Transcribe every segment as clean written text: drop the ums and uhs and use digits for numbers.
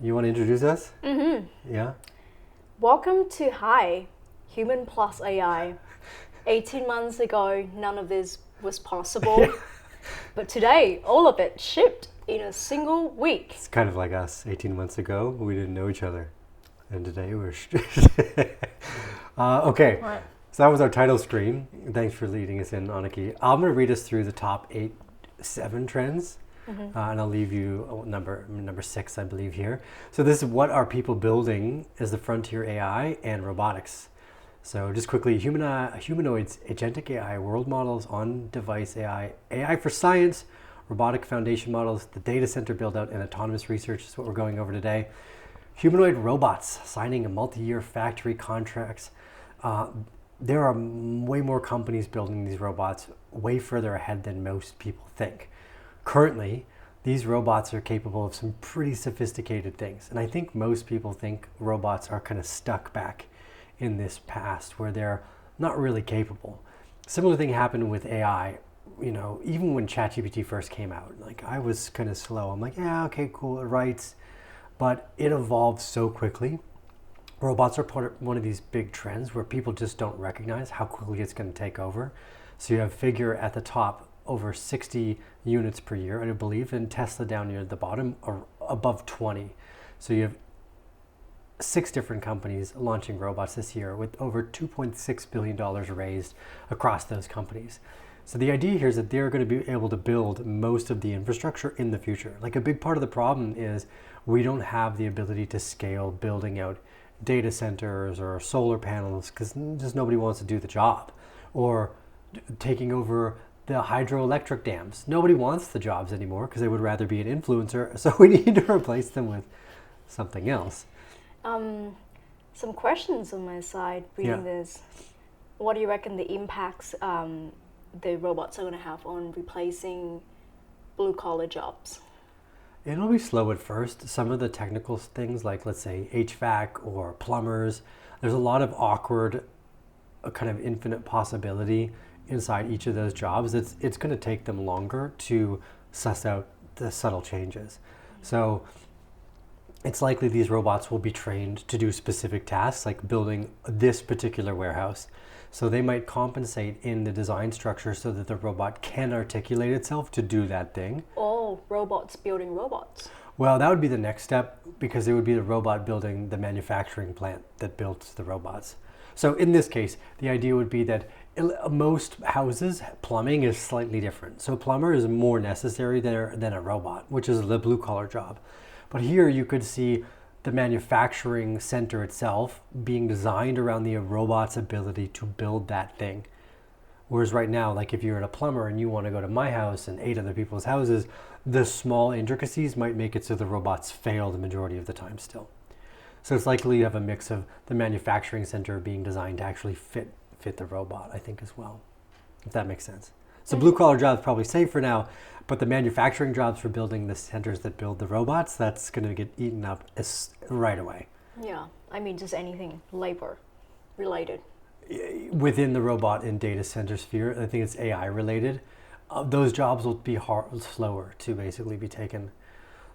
You want to introduce us? Mm-hmm. Yeah? Welcome to Human+AI. 18 months ago, none of this was possible. But today, all of it shipped in a single week. It's kind of like us. 18 months ago, we didn't know each other. And today we're... okay, Right. so that was our title screen. Thanks for leading us in, Annaki. I'm going to read us through the top 7 trends. And I'll leave you number 6, I believe, here. So this is what are people building as the frontier AI and robotics. So just quickly, humanoids, agentic AI, world models, on-device AI, AI for science, robotic foundation models, the data center build-out, and autonomous research is what we're going over today. Humanoid robots, signing a multi-year factory contracts. There are way more companies building these robots, way further ahead than most people think. Currently, these robots are capable of some pretty sophisticated things. And I think most people think robots are kind of stuck back in this past where they're not really capable. Similar thing happened with AI. You know, even when ChatGPT first came out, like I was kind of slow. I'm like, yeah, okay, cool, it writes. But it evolved so quickly. Robots are one of these big trends where people just don't recognize how quickly it's going to take over. So you have Figure at the top, over 60 units per year, I believe, and Tesla down near the bottom, or above 20. So you have 6 different companies launching robots this year with over $2.6 billion raised across those companies. So the idea here is that they're going to be able to build most of the infrastructure in the future. Like a big part of the problem is we don't have the ability to scale building out data centers or solar panels because just nobody wants to do the job. Or taking over the hydroelectric dams. Nobody wants the jobs anymore because they would rather be an influencer. So we need to replace them with something else. Some questions on my side reading this. What do you reckon the impacts the robots are going to have on replacing blue-collar jobs? It'll be slow at first. Some of the technical things like, let's say, HVAC or plumbers, there's a lot of awkward, kind of infinite possibility inside each of those jobs. It's going to take them longer to suss out the subtle changes. So it's likely these robots will be trained to do specific tasks like building this particular warehouse. So they might compensate in the design structure so that the robot can articulate itself to do that thing. Oh, robots building robots. Well, that would be the next step because it would be the robot building the manufacturing plant that builds the robots. So in this case, the idea would be that most houses, plumbing is slightly different. So a plumber is more necessary than a robot, which is the blue collar job. But here you could see the manufacturing center itself being designed around the robot's ability to build that thing. Whereas right now, like if you're a plumber and you want to go to my house and 8 other people's houses, the small intricacies might make it so the robots fail the majority of the time still. So it's likely you have a mix of the manufacturing center being designed to actually fit the robot, I think, as well, if that makes sense. So blue collar jobs probably safe for now, but the manufacturing jobs for building the centers that build the robots, that's going to get eaten up right away. Yeah, I mean just anything labor related. Within the robot and data center sphere, I think it's AI related. Those jobs will be slower to basically be taken.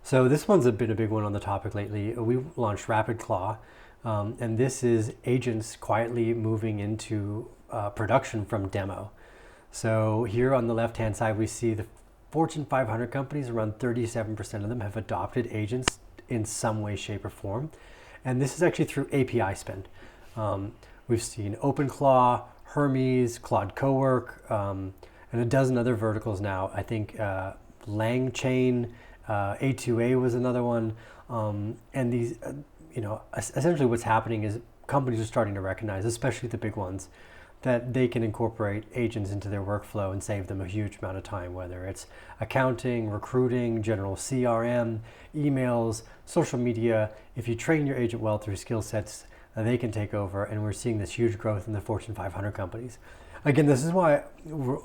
So this one's been a big one on the topic lately. We launched Rapid Claw, and this is agents quietly moving into production from demo. So here on the left-hand side, we see the Fortune 500 companies, around 37% of them have adopted agents in some way, shape, or form. And this is actually through API spend. We've seen OpenClaw, Hermes, Claude Cowork, and a dozen other verticals now. I think LangChain, A2A was another one. And these, essentially what's happening is companies are starting to recognize, especially the big ones, that they can incorporate agents into their workflow and save them a huge amount of time, whether it's accounting, recruiting, general CRM, emails, social media. If you train your agent well through skill sets, they can take over, and we're seeing this huge growth in the Fortune 500 companies. Again, this is why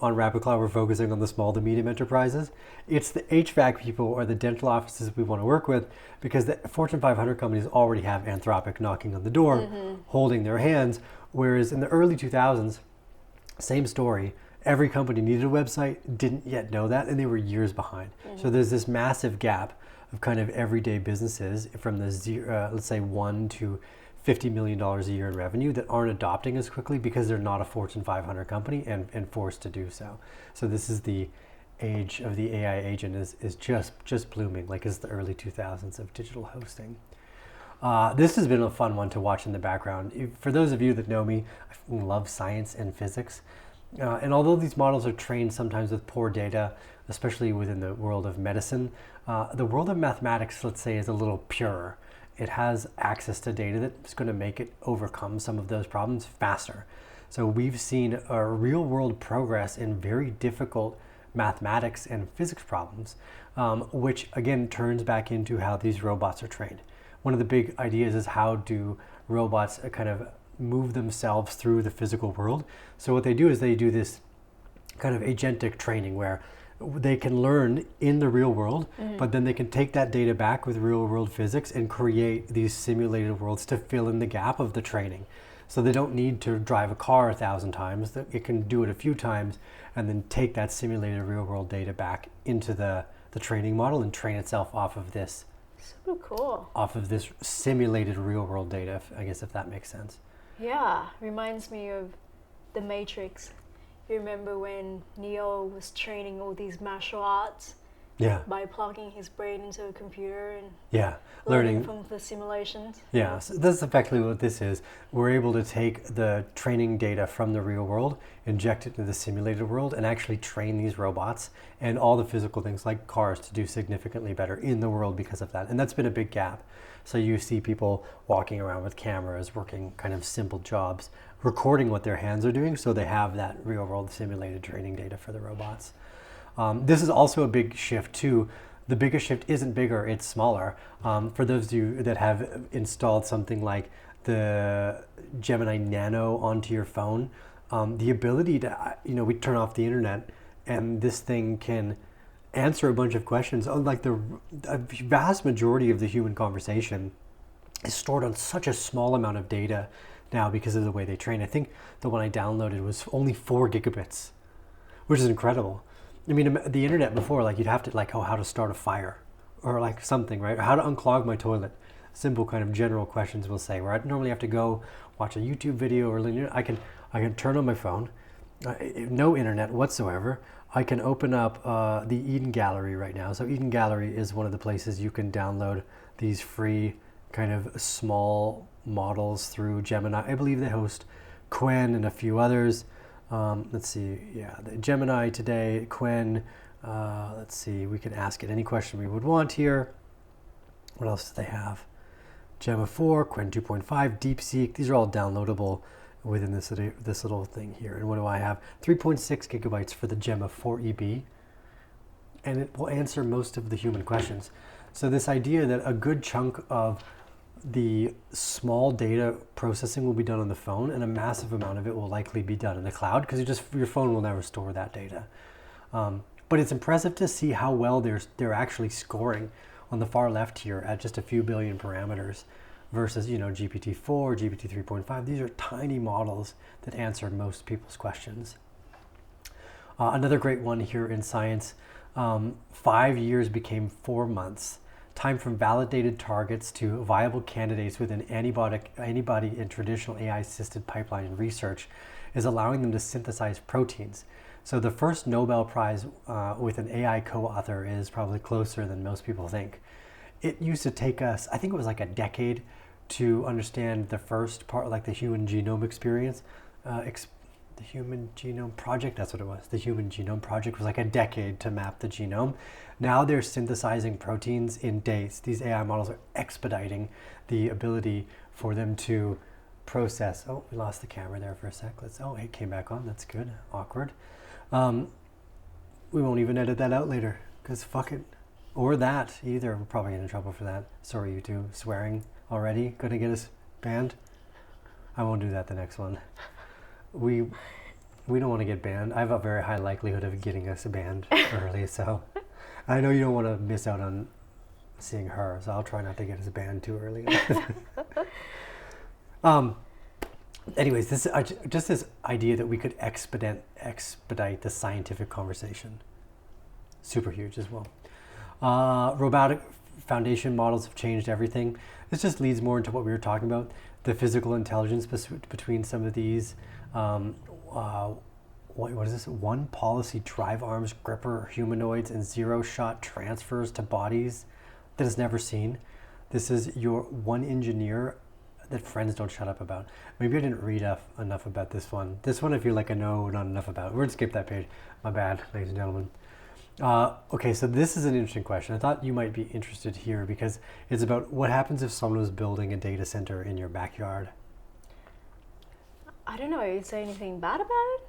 on Rapid Cloud we're focusing on the small to medium enterprises. It's the HVAC people or the dental offices we want to work with, because the Fortune 500 companies already have Anthropic knocking on the door, holding their hands, whereas in the early 2000s, same story. Every company needed a website, didn't yet know that, and they were years behind. So there's this massive gap of kind of everyday businesses from the let's say $1 to $50 million a year in revenue that aren't adopting as quickly because they're not a Fortune 500 company and forced to do so. So this is the age of the AI agent is just blooming, like it's the early 2000s of digital hosting. This has been a fun one to watch in the background. For those of you that know me, I love science and physics. And although these models are trained sometimes with poor data, especially within the world of medicine, the world of mathematics, let's say, is a little purer. It has access to data that's going to make it overcome some of those problems faster. So we've seen a real world progress in very difficult mathematics and physics problems, which again turns back into how these robots are trained. One of the big ideas is how do robots kind of move themselves through the physical world. So what they do is they do this kind of agentic training where they can learn in the real world, but then they can take that data back with real world physics and create these simulated worlds to fill in the gap of the training. So they don't need to drive a car 1,000 times. It can do it a few times and then take that simulated real world data back into the training model and train itself off of this. Super cool. Off of this simulated real world data, I guess, if that makes sense. Yeah, reminds me of The Matrix. You remember when Neo was training all these martial arts? Yeah. By plugging his brain into a computer and learning from the simulations. Yeah, so that's effectively what this is. We're able to take the training data from the real world, inject it into the simulated world, and actually train these robots and all the physical things like cars to do significantly better in the world because of that. And that's been a big gap. So you see people walking around with cameras, working kind of simple jobs, recording what their hands are doing so they have that real world simulated training data for the robots. This is also a big shift too. The biggest shift isn't bigger, it's smaller. For those of you that have installed something like the Gemini Nano onto your phone, the ability to, we turn off the internet and this thing can answer a bunch of questions. Like a vast majority of the human conversation is stored on such a small amount of data now because of the way they train. I think the one I downloaded was only 4 gigabits, which is incredible. I mean, the internet before, like you'd have to how to start a fire or like something, right? Or how to unclog my toilet. Simple kind of general questions we'll say, where I'd normally have to go watch a YouTube video or I can turn on my phone, no internet whatsoever. I can open up the Eden Gallery right now. So Eden Gallery is one of the places you can download these free kind of small models through Gemini. I believe they host Quen and a few others. Let's see, the Gemini today, Quen, let's see, we can ask it any question we would want here. What else do they have? Gemma 4, Quen 2.5, DeepSeek, these are all downloadable within this little thing here. And what do I have? 3.6 gigabytes for the Gemma 4EB, and it will answer most of the human questions. So this idea that a good chunk of the small data processing will be done on the phone and a massive amount of it will likely be done in the cloud because your phone will never store that data. But it's impressive to see how well they're actually scoring on the far left here at just a few billion parameters versus GPT-4, GPT 3.5. These are tiny models that answer most people's questions. Another great one here in science, 5 years became 4 months. Time from validated targets to viable candidates with an antibody in traditional AI-assisted pipeline and research is allowing them to synthesize proteins. So the first Nobel Prize with an AI co-author is probably closer than most people think. It used to take us, I think it was like a decade to understand the first part, like the human genome experience. The Human Genome Project, that's what it was. The Human Genome Project was like a decade to map the genome. Now they're synthesizing proteins in days. These AI models are expediting the ability for them to process. Oh, we lost the camera there for a sec. It came back on. That's good. Awkward. We won't even edit that out later because fuck it. Or that either. We're probably getting in trouble for that. Sorry, you two. Swearing already. Gonna get us banned. I won't do that the next one. We don't want to get banned. I have a very high likelihood of getting us banned early, so I know you don't want to miss out on seeing her, so I'll try not to get us banned too early. Anyways, just this idea that we could expedite the scientific conversation. Super huge as well. foundation models have changed everything. This just leads more into what we were talking about, the physical intelligence between some of these. What is this? One policy drive arms gripper humanoids and zero shot transfers to bodies that is never seen. This is your one engineer that friends don't shut up about. Maybe I didn't read enough about this one. This one I feel like I know not enough about. We're going to skip that page. My bad, ladies and gentlemen. Okay, so this is an interesting question. I thought you might be interested here because it's about what happens if someone was building a data center in your backyard. I don't know. Is there anything bad about it?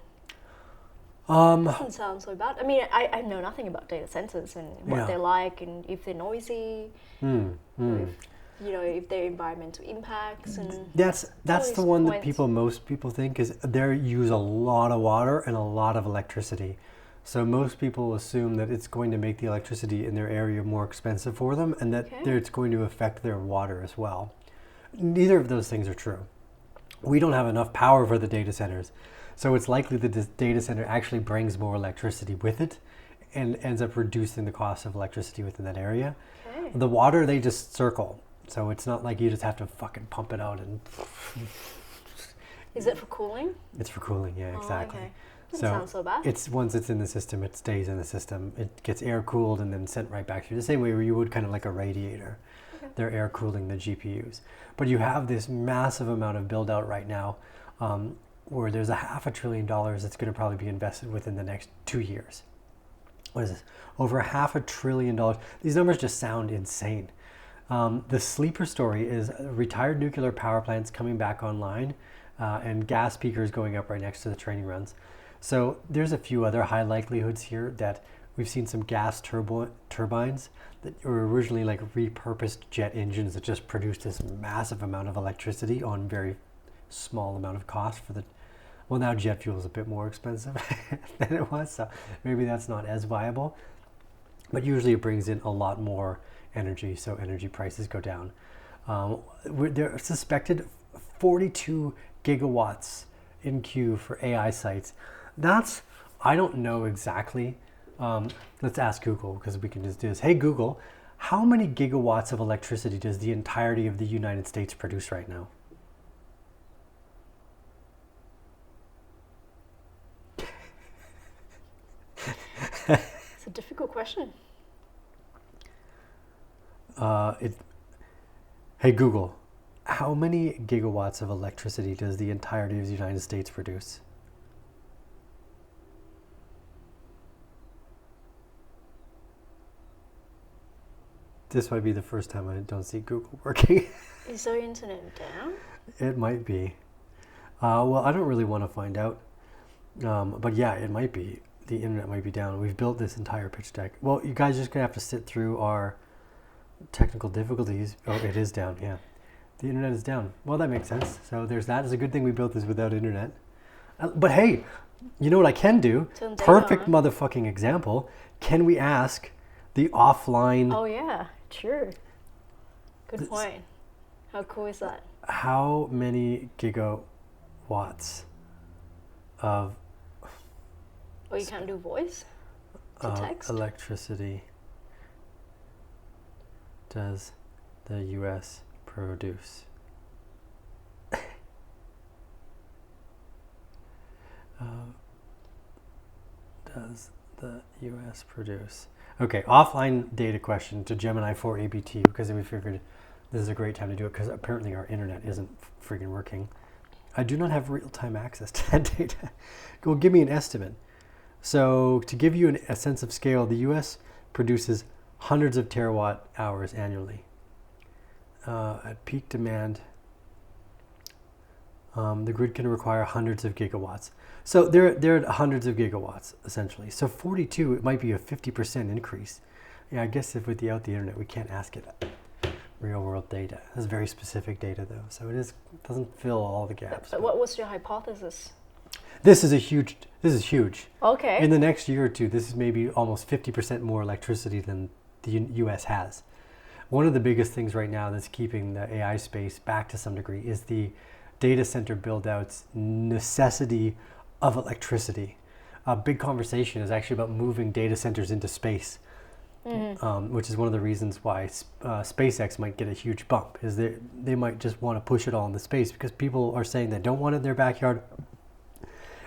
Doesn't sound so bad. I mean, I know nothing about data centers and what they're like, and if they're noisy, if their environmental impacts, and that's the one that most people think is they use a lot of water and a lot of electricity. So most people assume that it's going to make the electricity in their area more expensive for them, and that it's going to affect their water as well. Neither of those things are true. We don't have enough power for the data centers. So it's likely that this data center actually brings more electricity with it and ends up reducing the cost of electricity within that area. Okay. The water, they just circle. So it's not like you just have to fucking pump it out. And is it for cooling? It's for cooling, yeah, exactly. Okay. Doesn't sound so bad. Once it's in the system, it stays in the system. It gets air cooled and then sent right back to you. The same way where you would kind of like a radiator. Okay. They're air cooling the GPUs. But you have this massive amount of build out right now. Where there's $500 billion that's going to probably be invested within the next 2 years. What is this? Over $500 billion. These numbers just sound insane. The sleeper story is retired nuclear power plants coming back online and gas peakers going up right next to the training runs. So there's a few other high likelihoods here that we've seen some gas turbines that were originally like repurposed jet engines that just produced this massive amount of electricity on very small amount of cost for the now jet fuel is a bit more expensive than it was, so maybe that's not as viable, but usually it brings in a lot more energy, so energy prices go down. They're suspected 42 gigawatts in queue for AI sites. I don't know exactly. Let's ask Google, because we can just do this. Hey Google, how many gigawatts of electricity does the entirety of the United States produce right now? It's a difficult question. Hey Google, how many gigawatts of electricity does the entirety of the United States produce? This might be the first time I don't see Google working. Is our internet down? It might be. Well, I don't really want to find out. But yeah, it might be. The internet might be down. We've built this entire pitch deck. Well, you guys are just going to have to sit through our technical difficulties. Oh, it is down, yeah. The internet is down. Well, that makes sense. So there's that. It's a good thing we built this without internet. But hey, you know what I can do? Perfect motherfucking example. Can we ask the offline... Oh, yeah, sure. Good point. How cool is that? How many gigawatts of... Oh, you can't do voice to text? Electricity does the U.S. produce? Does the U.S. produce? Okay, offline data question to Gemini 4 ABT, because we figured this is a great time to do it because apparently our internet isn't freaking working. I do not have real-time access to that data. Well, give me an estimate. So to give you a sense of scale, the U.S. produces hundreds of terawatt hours annually. At peak demand, the grid can require hundreds of gigawatts. So they're at hundreds of gigawatts, essentially. So 42, it might be a 50% increase. Yeah, I guess if without the internet, we can't ask it real world data. It's very specific data, though. So doesn't fill all the gaps. But what was your hypothesis? This is huge. Okay. In the next year or two, this is maybe almost 50% more electricity than the U.S. has. One of the biggest things right now that's keeping the AI space back to some degree is the data center build-out's necessity of electricity. A big conversation is actually about moving data centers into space. which is one of the reasons why SpaceX might get a huge bump, is they might just want to push it all into space because people are saying they don't want it in their backyard.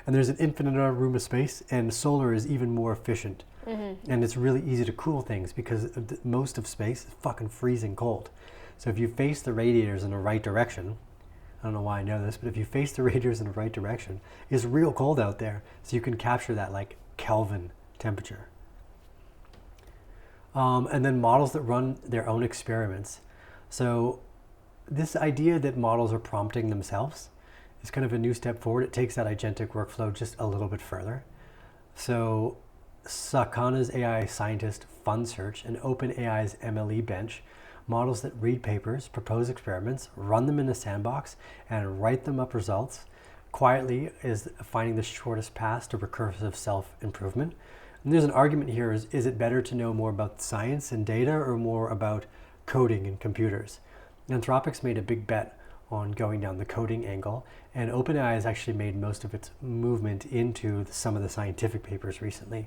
And there's an infinite amount of room of space, and solar is even more efficient. And it's really easy to cool things because most of space is fucking freezing cold. So if you face the radiators in the right direction, I don't know why I know this, but if you face the radiators in the right direction, it's real cold out there. So you can capture that like Kelvin temperature. And then models that run their own experiments. So this idea that models are prompting themselves is kind of a new step forward. It takes that agentic workflow just a little bit further. So Sakana's AI Scientist Fun Search and OpenAI's MLE Bench, models that read papers, propose experiments, run them in a sandbox, and write them up results quietly, is finding the shortest path to recursive self-improvement. And there's an argument here, is it better to know more about science and data or more about coding and computers? Anthropic's made a big bet on going down the coding angle, and OpenAI has actually made most of its movement into some of the scientific papers recently.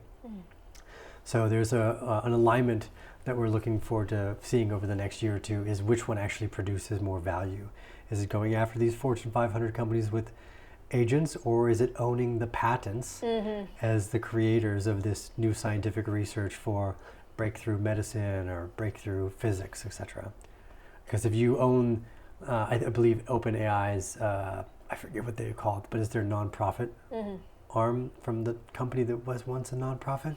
So there's an alignment that we're looking forward to seeing over the next year or two, is which one actually produces more value. Is it going after these Fortune 500 companies with agents, or is it owning the patents as the creators of this new scientific research for breakthrough medicine or breakthrough physics, etc.? Because if you own, I believe OpenAI's, I forget what they call it, but is their nonprofit arm from the company that was once a nonprofit?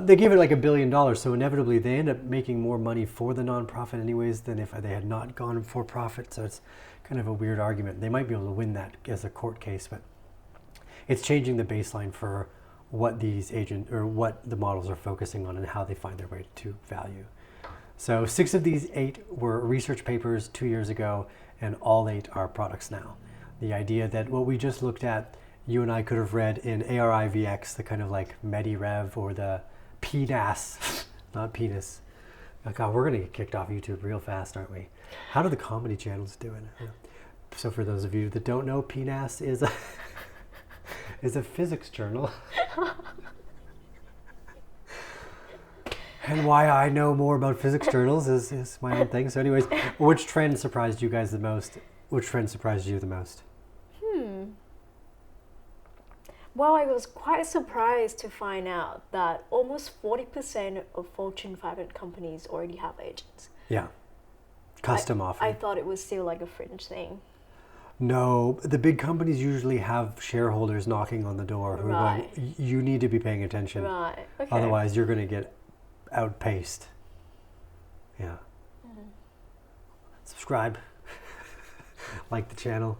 They gave it like $1 billion, so inevitably they end up making more money for the nonprofit anyways than if they had not gone for profit. So it's kind of a weird argument. They might be able to win that as a court case, but it's changing the baseline for what these what the models are focusing on and how they find their way to value. So 6 of these 8 were research papers 2 years ago, and all 8 are products now. The idea that what we just looked at, you and I could have read in ARIVX, the kind of like MediRev or the PNAS, not penis. Oh God, we're gonna get kicked off YouTube real fast, aren't we? How do the comedy channels do it? So for those of you that don't know, PNAS is a physics journal. And why I know more about physics journals is my own thing. So anyways, which trend surprised you guys the most? Which trend surprised you the most? Well, I was quite surprised to find out that almost 40% of Fortune 500 companies already have agents. Yeah. Custom offer. I thought it was still like a fringe thing. No, the big companies usually have shareholders knocking on the door who are going, you need to be paying attention. Right. Okay. Otherwise, you're going to get outpaced. Yeah. Subscribe. Like the channel.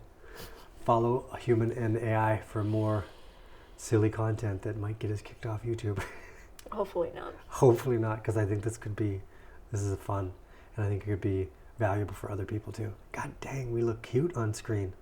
Follow Human+AI for more silly content that might get us kicked off YouTube. Hopefully not. Hopefully not, because I think this is fun, and I think it could be valuable for other people too. God dang, we look cute on screen.